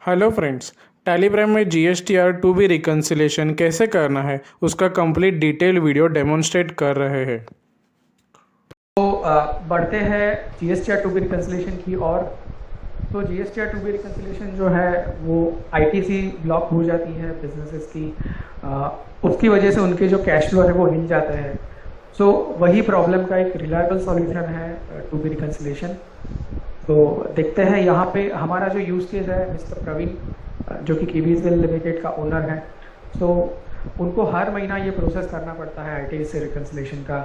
Hello friends. Telegram में GSTR to be reconciliation कैसे करना है उसका कंप्लीट डिटेल वीडियो डेमोन्स्ट्रेट कर रहे हैं। बढ़ते हैं GSTR टू बी रिकन्सिलेशन की ओर। तो GSTR टू बी रिकन्सिलेशन जो है वो ITC ब्लॉक हो जाती है बिजनेसेस की। उसकी वजह से उनके जो कैश फ्लो है वो हिल जाते हैं। सो वही प्रॉब्लम का एक रिलायबल सॉल्यूशन है टू बी रिकन्सिलेशन। तो देखते हैं यहाँ पे हमारा जो यूज़ केस है मिस्टर प्रवीण, जो कि KBSL लिमिटेड का ओनर है। सो उनको हर महीना ये प्रोसेस करना पड़ता है ITC से रिकन्सिलेशन का,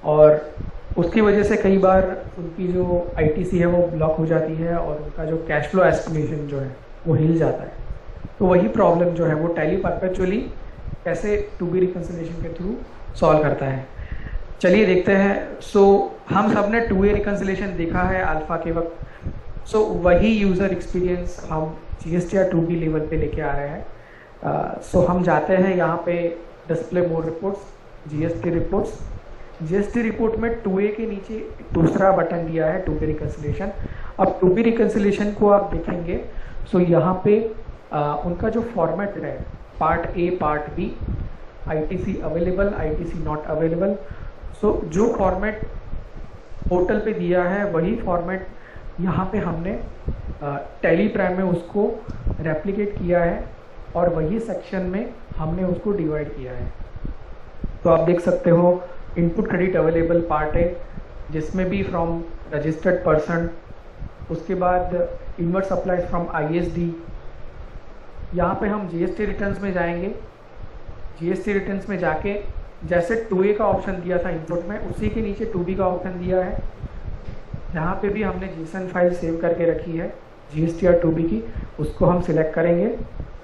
और उसकी वजह से कई बार उनकी जो ITC है वो ब्लॉक हो जाती है और उनका जो कैश फ्लो एस्टिमेशन जो है वो हिल जाता है। तो वही प्रॉब्लम जो है वो टैली परपेचुअली कैसे टू बी रिकन्सिलेशन के थ्रू सॉल्व करता है, चलिए देखते हैं। सो हम सब ने टू वे रिकन्सिलेशन देखा है अल्फा के वक्त। सो वही यूज़र एक्सपीरियंस हम GSTR टू बी लेवल पे लेके आ रहे हैं। सो हम जाते हैं यहाँ पे डिस्प्ले मोर रिपोर्ट्स, GST रिपोर्ट में 2A के नीचे दूसरा बटन दिया है टू बी रिकन्सिलेशन। अब टू बी रिकन्सिलेशन को आप देखेंगे, सो यहाँ पे उनका जो फॉर्मेट है, part A part B, ITC available, ITC not available. So जो फॉर्मेट पोर्टल पे दिया है वही फॉर्मेट यहाँ पे हमने टेलीप्राइम में उसको रेप्लिकेट किया है और वही सेक्शन में हमने उसको डिवाइड किया है। तो आप देख सकते हो इनपुट क्रेडिट अवेलेबल पार्ट है जिसमें भी फ्रॉम रजिस्टर्ड पर्सन, उसके बाद इनवर्ट सप्लाईज फ्रॉम ISD। यहाँ पे हम GST रिटर्न्स में जाएंगे। GST रिटर्न्स में जाके जैसे 2A का ऑप्शन दिया था इनपुट में, उसी के नीचे 2B का ऑप्शन दिया है। यहाँ पे भी हमने JSON फाइल सेव करके रखी है GSTR टू बी की, उसको हम सिलेक्ट करेंगे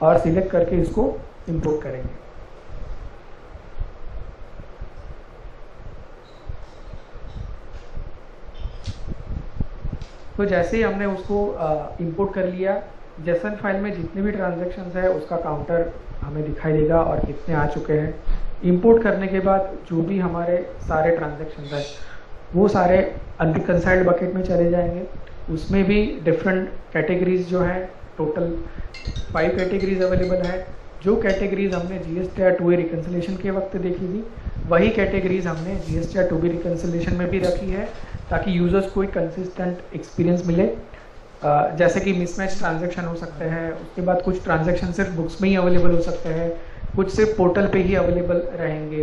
और सिलेक्ट करके इसको इंपोर्ट करेंगे। तो जैसे ही हमने उसको इंपोर्ट कर लिया, JSON फाइल में जितने भी ट्रांजैक्शंस है उसका काउंटर हमें दिखाई देगा और कितने आ चुके हैं। इंपोर्ट करने के बाद जो भी हमारे सारे ट्रांजैक्शंस हैं वो सारे अनरिकन्साइल्ड बकेट में चले जाएंगे। उसमें भी डिफरेंट कैटेगरीज जो हैं, टोटल 5 कैटेगरीज अवेलेबल है। जो कैटेगरीज हमने GSTR टू बी रिकन्सिलेशन के वक्त देखी थी वही कैटेगरीज हमने GSTR टू बी रिकन्सिलेशन में भी रखी है, ताकि यूजर्स को एक कंसिस्टेंट एक्सपीरियंस मिले। जैसे कि मिसमैच ट्रांजैक्शन हो सकते हैं, उसके बाद कुछ ट्रांजैक्शन सिर्फ बुक्स में ही अवेलेबल हो सकते हैं, कुछ सिर्फ पोर्टल पे ही अवेलेबल रहेंगे,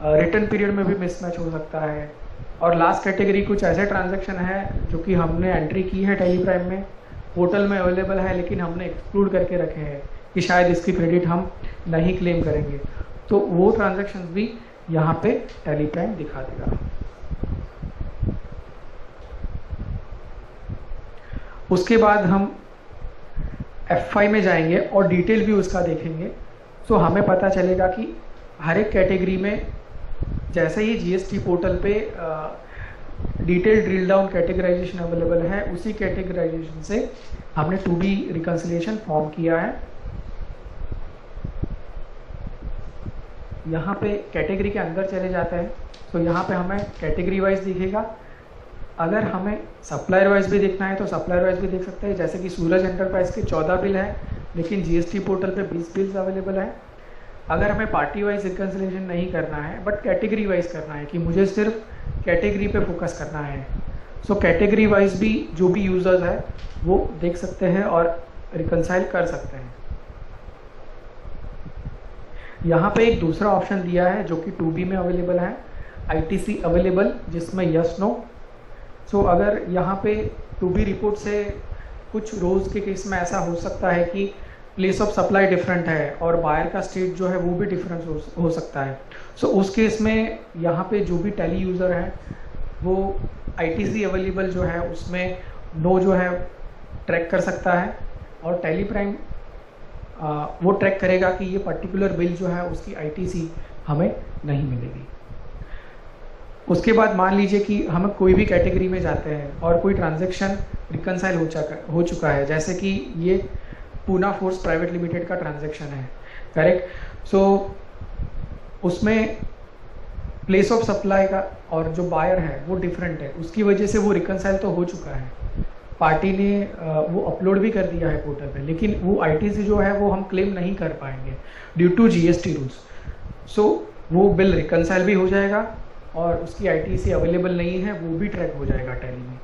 रिटर्न पीरियड में भी मिसमैच हो सकता है। और लास्ट कैटेगरी कुछ ऐसे ट्रांजैक्शन है जो कि हमने एंट्री की है टेलीप्राइम में, पोर्टल में अवेलेबल है लेकिन हमने एक्सक्लूड करके रखे हैं कि शायद इसकी क्रेडिट हम नहीं क्लेम करेंगे। तो वो ट्रांजैक्शन भी यहाँ पे टेलीप्राइम दिखा देगा। उसके बाद हम F5 में जाएंगे और डिटेल भी उसका देखेंगे। सो हमें पता चलेगा कि हर एक कैटेगरी में जैसे ही GST पोर्टल पे detail drill down categorization available है, उसी कैटेगराइजेशन से हमने टू बी रिकन्सिलेशन फॉर्म किया है। यहाँ पे कैटेगरी के अंदर चले जाते हैं तो यहाँ पे हमें कैटेगरी वाइज दिखेगा। अगर हमें सप्लायर वाइज भी देखना है तो सप्लायर वाइज भी देख सकते हैं। जैसे कि सूरज एंटरप्राइज के 14 बिल है लेकिन GST पोर्टल पे 20 बिल्स अवेलेबल है। अगर हमें पार्टी वाइज रिकन्सिलेशन नहीं करना है बट कैटेगरी वाइज करना है कि मुझे सिर्फ कैटेगरी पे फोकस करना है, सो कैटेगरी वाइज भी जो भी यूजर्स है वो देख सकते हैं और रिकन्साइल कर सकते हैं। यहाँ पे एक दूसरा ऑप्शन दिया है जो कि 2B में अवेलेबल है, ITC अवेलेबल, जिसमें यस नो। सो अगर यहाँ पे 2B रिपोर्ट से कुछ रोज के केस में ऐसा हो सकता है कि प्लेस ऑफ सप्लाई डिफरेंट है और बायर का स्टेट जो है वो भी डिफरेंस हो सकता है। सो उस केस में यहाँ पे जो भी टैली यूज़र है वो ITC अवेलेबल जो है उसमें नो जो है ट्रैक कर सकता है और टेलीप्राइम वो ट्रैक करेगा कि ये पर्टिकुलर बिल जो है उसकी ITC हमें नहीं मिलेगी। उसके बाद मान लीजिए कि हम कोई भी कैटेगरी में जाते हैं और कोई ट्रांजैक्शन रिकन्साइल हो चुका है, जैसे कि ये पूना फोर्स प्राइवेट लिमिटेड का ट्रांजैक्शन है, करेक्ट। सो उसमें प्लेस ऑफ सप्लाई का और जो बायर है वो डिफरेंट है, उसकी वजह से वो रिकन्साइल तो हो चुका है पार्टी ने वो अपलोड भी कर दिया है पोर्टल पे, लेकिन वो आईटीसी जो है वो हम क्लेम नहीं कर पाएंगे ड्यू टू जीएसटी रूल्स। सो वो बिल रिकनसाइल भी हो जाएगा और उसकी आईटीसी अवेलेबल नहीं है वो भी ट्रैक हो जाएगा टैली में।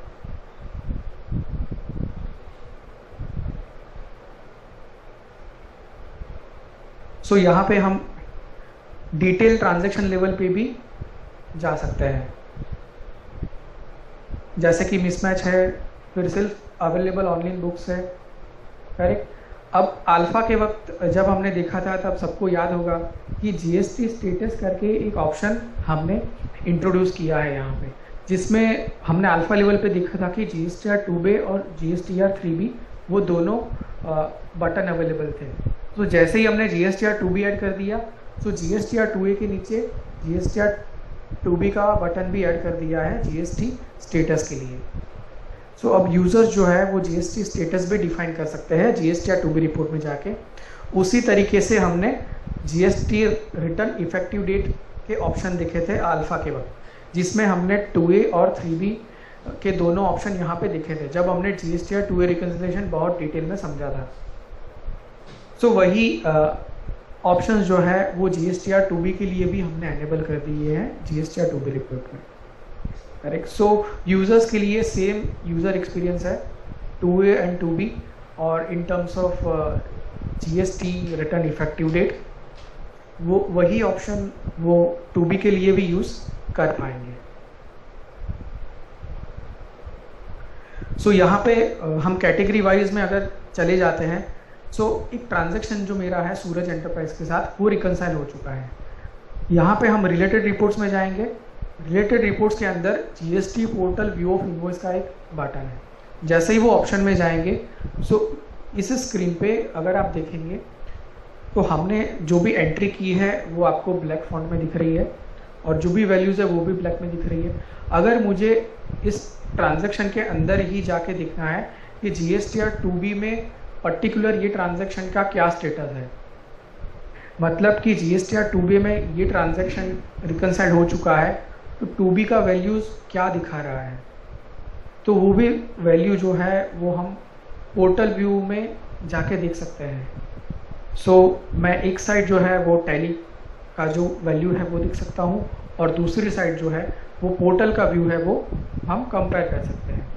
सो यहाँ पे हम डिटेल ट्रांजैक्शन लेवल पे भी जा सकते हैं, जैसे कि मिसमैच है, फिर सिर्फ अवेलेबल ऑनलाइन बुक्स है, करेक्ट। अब अल्फा के वक्त जब हमने देखा था तब सबको याद होगा कि जीएसटी स्टेटस करके एक ऑप्शन हमने इंट्रोड्यूस किया है यहाँ पे, जिसमें हमने अल्फा लेवल पे देखा था कि GSTR 2B और GSTR 3B वो दोनों बटन अवेलेबल थे। तो जैसे ही हमने GSTR 2B ऐड कर दिया, तो GSTR 2A के नीचे GSTR 2B का बटन भी ऐड कर दिया है जीएसटी स्टेटस के लिए। सो अब यूज़र्स जो है वो जीएसटी स्टेटस भी डिफाइन कर सकते हैं GSTR 2B रिपोर्ट में जाके। उसी तरीके से हमने जीएसटी रिटर्न इफेक्टिव डेट के ऑप्शन देखे थे अल्फा के वक्त, जिसमें हमने 2A और 3B के दोनों ऑप्शन यहाँ पे देखे थे जब हमने GSTR 2A रिकन्सिलिएशन बहुत डिटेल में समझा था। सो वही ऑप्शंस जो है वो GSTR 2B के लिए भी हमने एनेबल कर दिए हैं GSTR 2B रिपोर्ट में, करेक्ट। सो यूज़र्स के लिए सेम यूज़र एक्सपीरियंस है 2A एंड 2B, और in terms of GST return effective date वो वही ऑप्शन वो 2B के लिए भी यूज़ कर पाएंगे। सो यहाँ पे हम कैटेगरी वाइज में अगर चले जाते हैं, सो एक ट्रांजैक्शन जो मेरा है सूरज एंटरप्राइज के साथ वो रिकनसाइल हो चुका है। यहाँ पे हम रिलेटेड रिपोर्ट्स में जाएंगे। रिलेटेड रिपोर्ट्स के अंदर GST portal view of invoice का एक बटन है। जैसे ही वो ऑप्शन में जाएंगे, सो इस स्क्रीन पे अगर आप देखेंगे तो हमने जो भी एंट्री की है वो आपको ब्लैक फॉन्ट में दिख रही है और जो भी वैल्यूज़ है वो भी ब्लैक में दिख रही है। अगर मुझे इस ट्रांजैक्शन के अंदर ही जाके देखना है कि GSTR 2B में पर्टिकुलर ये ट्रांजैक्शन का क्या स्टेटस है, मतलब कि GSTR 2B में ये ट्रांजैक्शन रिकनसाइल हो चुका है तो 2B का वैल्यूज़ क्या दिखा रहा है, तो वो भी वैल्यू जो है वो हम पोर्टल व्यू में जाके देख सकते हैं। सो मैं एक साइड जो है वो टैली का जो वैल्यू है वो देख सकता हूँ और दूसरी साइड जो है वो पोर्टल का व्यू है वो हम कंपेयर कर सकते हैं।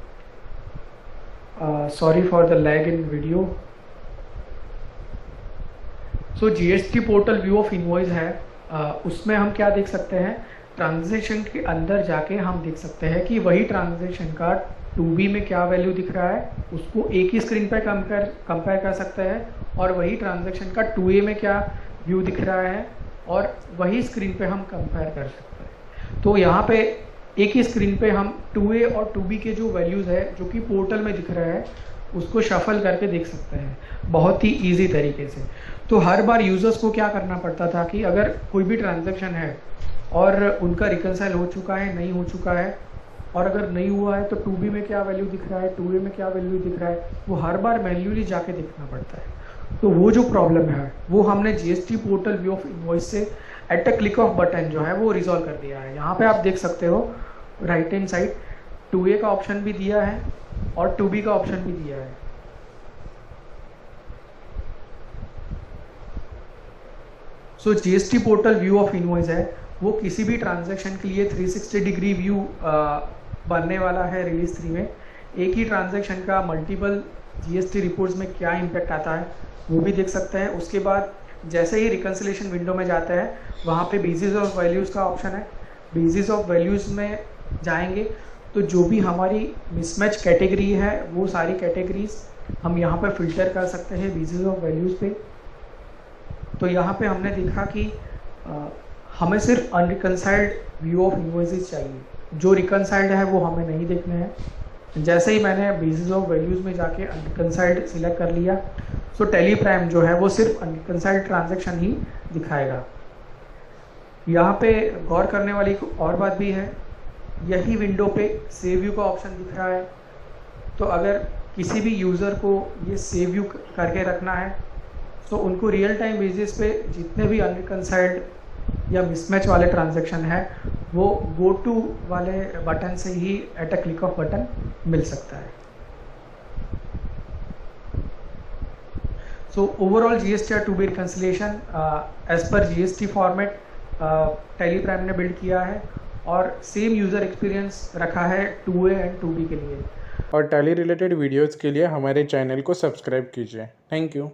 Sorry for the lag in video. So GST portal view of invoice है, उसमें हम क्या देख सकते हैं, ट्रांजैक्शन के अंदर जाके हम देख सकते हैं कि वही ट्रांजैक्शन का 2B में क्या वैल्यू दिख रहा है उसको एक ही स्क्रीन पर कंपेयर कर सकते हैं, और वही ट्रांजैक्शन का 2A में क्या व्यू दिख रहा है और वही स्क्रीन पे हम कंपेयर कर सकते हैं। तो यहाँ पे एक ही स्क्रीन पे हम 2A और 2B के जो वैल्यूज़ है जो कि पोर्टल में दिख रहा है उसको शफल करके देख सकते हैं बहुत ही ईजी तरीके से। तो हर बार यूज़र्स को क्या करना पड़ता था कि अगर कोई भी ट्रांजैक्शन है और उनका रिकनसाइल हो चुका है, नहीं हो चुका है, और अगर नहीं हुआ है तो 2B में क्या वैल्यू दिख रहा है, 2A में क्या वैल्यू दिख रहा है, वो हर बार मैन्युअली जाके देखना पड़ता है। तो वो जो प्रॉब्लम है वो हमने GST portal view of invoice से at a click of button जो है वो रिजॉल्व कर दिया है। यहाँ पे आप देख सकते हो राइट हैंड साइड 2A का ऑप्शन भी दिया है और 2B का ऑप्शन भी दिया है। So GST portal view of invoice है वो किसी भी ट्रांजैक्शन के लिए 360 डिग्री व्यू बनने वाला है रिलीज 3 में। एक ही ट्रांजैक्शन का मल्टीपल जीएसटी रिपोर्ट्स में क्या इम्पैक्ट आता है वो भी देख सकते हैं। उसके बाद जैसे ही रिकन्सिलेशन विंडो में जाते हैं वहाँ पे बेसिस ऑफ वैल्यूज़ का ऑप्शन है। बेसिस ऑफ वैल्यूज़ में जाएंगे तो जो भी हमारी मिसमैच कैटेगरी है वो सारी कैटेगरीज हम यहाँ पे फिल्टर कर सकते हैं बेसिस ऑफ वैल्यूज़ पे। तो यहाँ पे हमने देखा कि हमें सिर्फ अनरिकनसाइल्ड व्यू ऑफ इनवॉइसेस चाहिए, जो रिकनसाइल्ड है वो हमें नहीं देखने हैं। जैसे ही मैंने बेसिस ऑफ वैल्यूज़ में जाके अनरिकनसाइल्ड सिलेक्ट कर लिया, सो टैली प्राइम जो है वो सिर्फ अनरिकनसाइल्ड ट्रांजैक्शन ही दिखाएगा। यहाँ पे गौर करने वाली एक और बात भी है, यही विंडो पे सेव व्यू का ऑप्शन दिख रहा है। तो अगर किसी भी यूज़र को ये सेव व्यू करके रखना है तो उनको रियल टाइम बेसिस पे जितने भी अनरिकनसाइल्ड या मिसमैच वाले ट्रांजैक्शन है वो गो टू वाले बटन से ही at a click of button मिल सकता है। So overall GSTR 2B reconciliation as per GST format Tally Prime ने बिल्ड किया है और सेम यूज़र एक्सपीरियंस रखा है 2A एंड 2B के लिए। और टैली रिलेटेड वीडियोज़ के लिए हमारे चैनल को सब्सक्राइब कीजिए। Thank you.